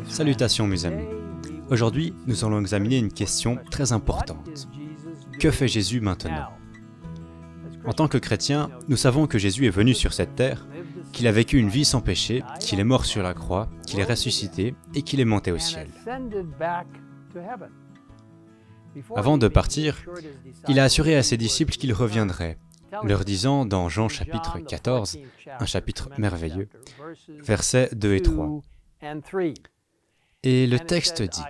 Salutations mes amis. Aujourd'hui, nous allons examiner une question très importante. Que fait Jésus maintenant? En tant que chrétiens, nous savons que Jésus est venu sur cette terre, qu'il a vécu une vie sans péché, qu'il est mort sur la croix, qu'il est ressuscité et qu'il est monté au ciel. Avant de partir, il a assuré à ses disciples qu'il reviendrait, leur disant dans Jean chapitre 14, un chapitre merveilleux, versets 2 et 3. Et le texte dit,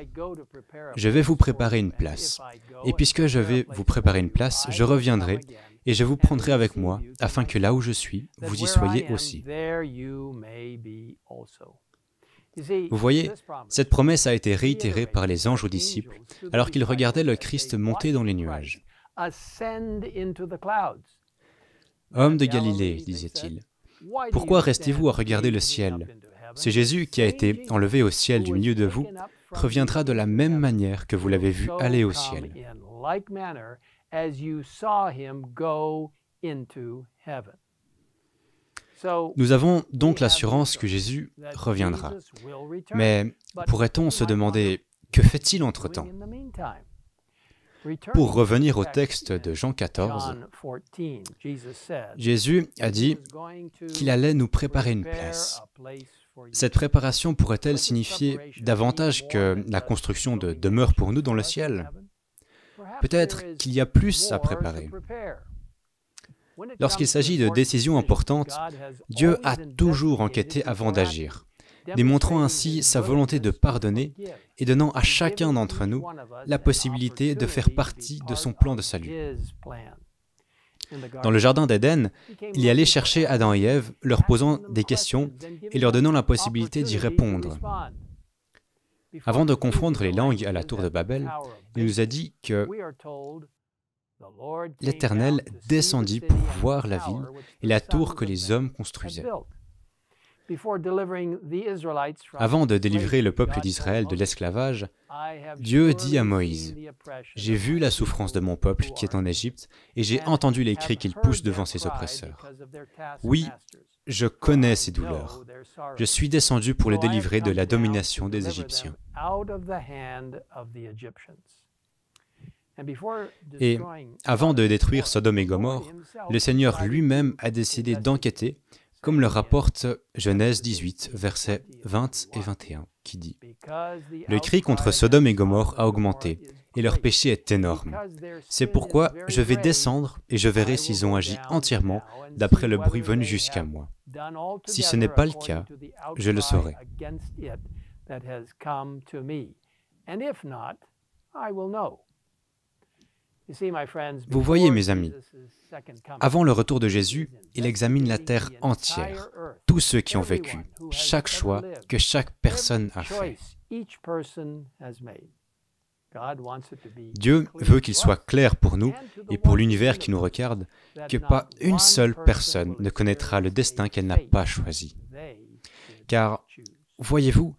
« Je vais vous préparer une place, et puisque je vais vous préparer une place, je reviendrai, et je vous prendrai avec moi, afin que là où je suis, vous y soyez aussi. » Vous voyez, cette promesse a été réitérée par les anges aux disciples, alors qu'ils regardaient le Christ monter dans les nuages. « Homme de Galilée, disait-il, pourquoi restez-vous à regarder le ciel ? Ce Jésus qui a été enlevé au ciel du milieu de vous reviendra de la même manière que vous l'avez vu aller au ciel. » Nous avons donc l'assurance que Jésus reviendra. Mais pourrait-on se demander, que fait-il entre-temps? Pour revenir au texte de Jean 14, Jésus a dit qu'il allait nous préparer une place. Cette préparation pourrait-elle signifier davantage que la construction de demeures pour nous dans le ciel? Peut-être qu'il y a plus à préparer. Lorsqu'il s'agit de décisions importantes, Dieu a toujours enquêté avant d'agir, démontrant ainsi sa volonté de pardonner et donnant à chacun d'entre nous la possibilité de faire partie de son plan de salut. Dans le jardin d'Éden, il est allé chercher Adam et Ève, leur posant des questions et leur donnant la possibilité d'y répondre. Avant de confondre les langues à la tour de Babel, il nous a dit que l'Éternel descendit pour voir la ville et la tour que les hommes construisaient. Avant de délivrer le peuple d'Israël de l'esclavage, Dieu dit à Moïse, « J'ai vu la souffrance de mon peuple qui est en Égypte, et j'ai entendu les cris qu'ils poussent devant ses oppresseurs. Oui, je connais ces douleurs. Je suis descendu pour le délivrer de la domination des Égyptiens. » Et avant de détruire Sodome et Gomorrhe, le Seigneur lui-même a décidé d'enquêter, comme le rapporte Genèse 18, versets 20 et 21, qui dit « Le cri contre Sodome et Gomorrhe a augmenté, et leur péché est énorme. C'est pourquoi je vais descendre et je verrai s'ils ont agi entièrement d'après le bruit venu jusqu'à moi. Si ce n'est pas le cas, je le saurai. » Vous voyez, mes amis, avant le retour de Jésus, il examine la terre entière, tous ceux qui ont vécu, chaque choix que chaque personne a fait. Dieu veut qu'il soit clair pour nous et pour l'univers qui nous regarde que pas une seule personne ne connaîtra le destin qu'elle n'a pas choisi. Car, voyez-vous,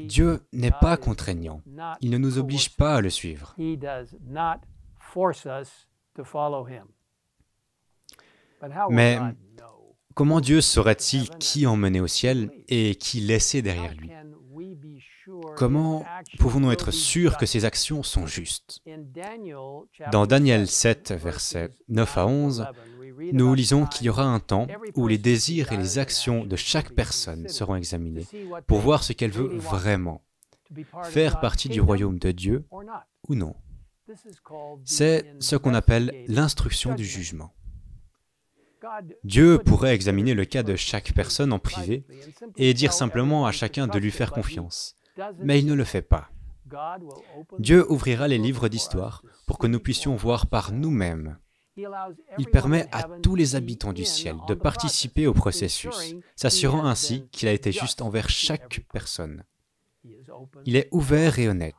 Dieu n'est pas contraignant, il ne nous oblige pas à le suivre. Mais comment Dieu saurait-il qui emmener au ciel et qui laisser derrière lui? Comment pouvons-nous être sûrs que ses actions sont justes? Dans Daniel 7, versets 9 à 11, nous lisons qu'il y aura un temps où les désirs et les actions de chaque personne seront examinés pour voir ce qu'elle veut vraiment, faire partie du royaume de Dieu ou non. C'est ce qu'on appelle l'instruction du jugement. Dieu pourrait examiner le cas de chaque personne en privé et dire simplement à chacun de lui faire confiance, mais il ne le fait pas. Dieu ouvrira les livres d'histoire pour que nous puissions voir par nous-mêmes. Il permet à tous les habitants du ciel de participer au processus, s'assurant ainsi qu'il a été juste envers chaque personne. Il est ouvert et honnête.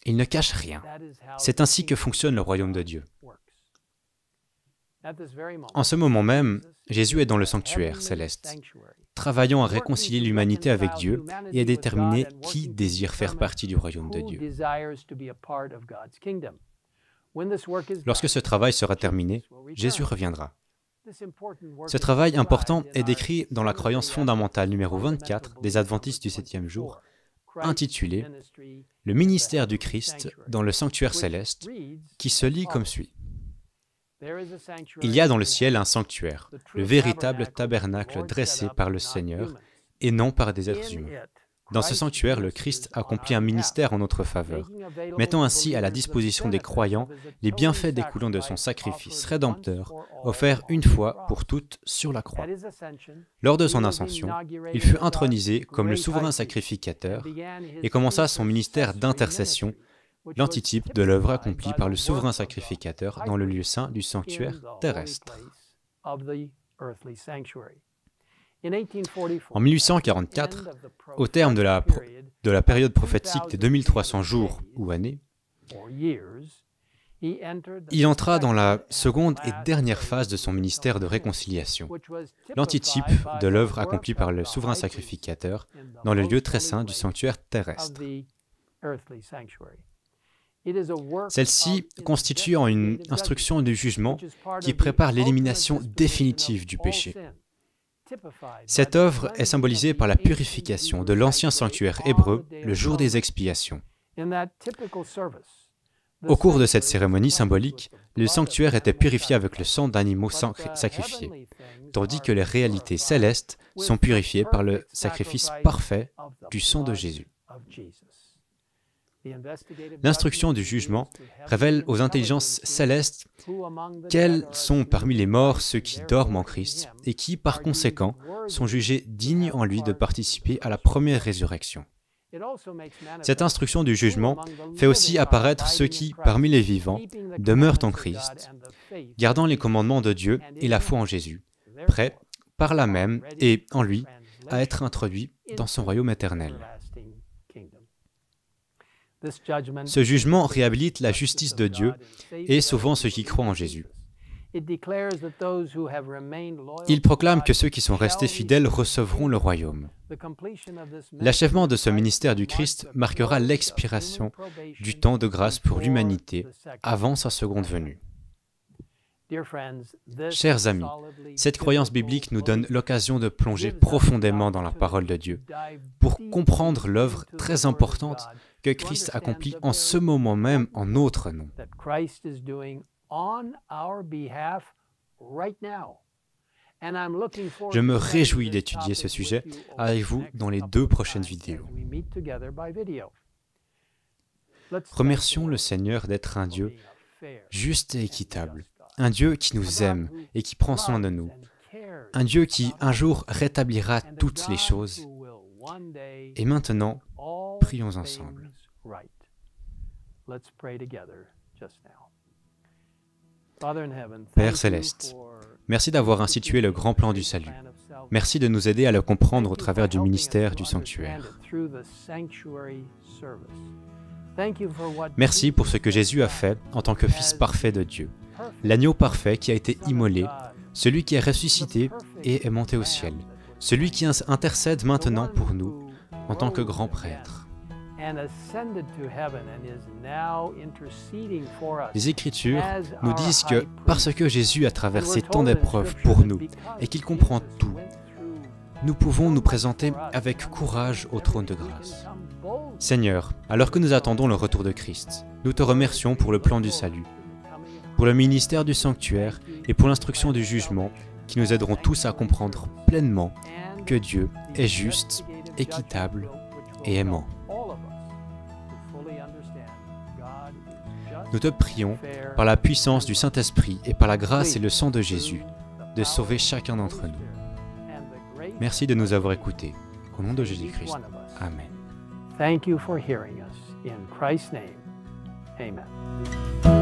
Il ne cache rien. C'est ainsi que fonctionne le royaume de Dieu. En ce moment même, Jésus est dans le sanctuaire céleste, travaillant à réconcilier l'humanité avec Dieu et à déterminer qui désire faire partie du royaume de Dieu. Lorsque ce travail sera terminé, Jésus reviendra. Ce travail important est décrit dans la croyance fondamentale numéro 24 des Adventistes du 7e jour, intitulé « Le ministère du Christ dans le sanctuaire céleste » qui se lit comme suit. Il y a dans le ciel un sanctuaire, le véritable tabernacle dressé par le Seigneur et non par des êtres humains. Dans ce sanctuaire, le Christ accomplit un ministère en notre faveur, mettant ainsi à la disposition des croyants les bienfaits découlant de son sacrifice rédempteur, offert une fois pour toutes sur la croix. Lors de son ascension, il fut intronisé comme le souverain sacrificateur et commença son ministère d'intercession, l'antitype de l'œuvre accomplie par le souverain sacrificateur dans le lieu saint du sanctuaire terrestre. En 1844, au terme de la période prophétique des 2300 jours ou années, il entra dans la seconde et dernière phase de son ministère de réconciliation, l'antitype de l'œuvre accomplie par le souverain sacrificateur dans le lieu très saint du sanctuaire terrestre. Celle-ci constitue une instruction du jugement qui prépare l'élimination définitive du péché. Cette œuvre est symbolisée par la purification de l'ancien sanctuaire hébreu le jour des expiations. Au cours de cette cérémonie symbolique, le sanctuaire était purifié avec le sang d'animaux sacrifiés, tandis que les réalités célestes sont purifiées par le sacrifice parfait du sang de Jésus. L'instruction du jugement révèle aux intelligences célestes quels sont parmi les morts ceux qui dorment en Christ et qui, par conséquent, sont jugés dignes en lui de participer à la première résurrection. Cette instruction du jugement fait aussi apparaître ceux qui, parmi les vivants, demeurent en Christ, gardant les commandements de Dieu et la foi en Jésus, prêts, par là même et en lui, à être introduits dans son royaume éternel. Ce jugement réhabilite la justice de Dieu et sauvant ceux qui croient en Jésus. Il proclame que ceux qui sont restés fidèles recevront le royaume. L'achèvement de ce ministère du Christ marquera l'expiration du temps de grâce pour l'humanité avant sa seconde venue. Chers amis, cette croyance biblique nous donne l'occasion de plonger profondément dans la parole de Dieu pour comprendre l'œuvre très importante que Christ accomplit en ce moment même en notre nom. Je me réjouis d'étudier ce sujet avec vous dans les 2 prochaines vidéos. Remercions le Seigneur d'être un Dieu juste et équitable, un Dieu qui nous aime et qui prend soin de nous, un Dieu qui un jour rétablira toutes les choses. Et maintenant, prions ensemble. Père Céleste, merci d'avoir institué le grand plan du salut. Merci de nous aider à le comprendre au travers du ministère du sanctuaire. Merci pour ce que Jésus a fait en tant que Fils parfait de Dieu, l'agneau parfait qui a été immolé, celui qui est ressuscité et est monté au ciel, celui qui intercède maintenant pour nous en tant que grand prêtre. Les Écritures nous disent que parce que Jésus a traversé tant d'épreuves pour nous et qu'il comprend tout, nous pouvons nous présenter avec courage au trône de grâce. Seigneur, alors que nous attendons le retour de Christ, nous te remercions pour le plan du salut, pour le ministère du sanctuaire et pour l'instruction du jugement qui nous aideront tous à comprendre pleinement que Dieu est juste, équitable et aimant. Nous te prions, par la puissance du Saint-Esprit et par la grâce et le sang de Jésus, de sauver chacun d'entre nous. Merci de nous avoir écoutés. Au nom de Jésus-Christ. Amen. Thank you for hearing us. In Christ's name, amen.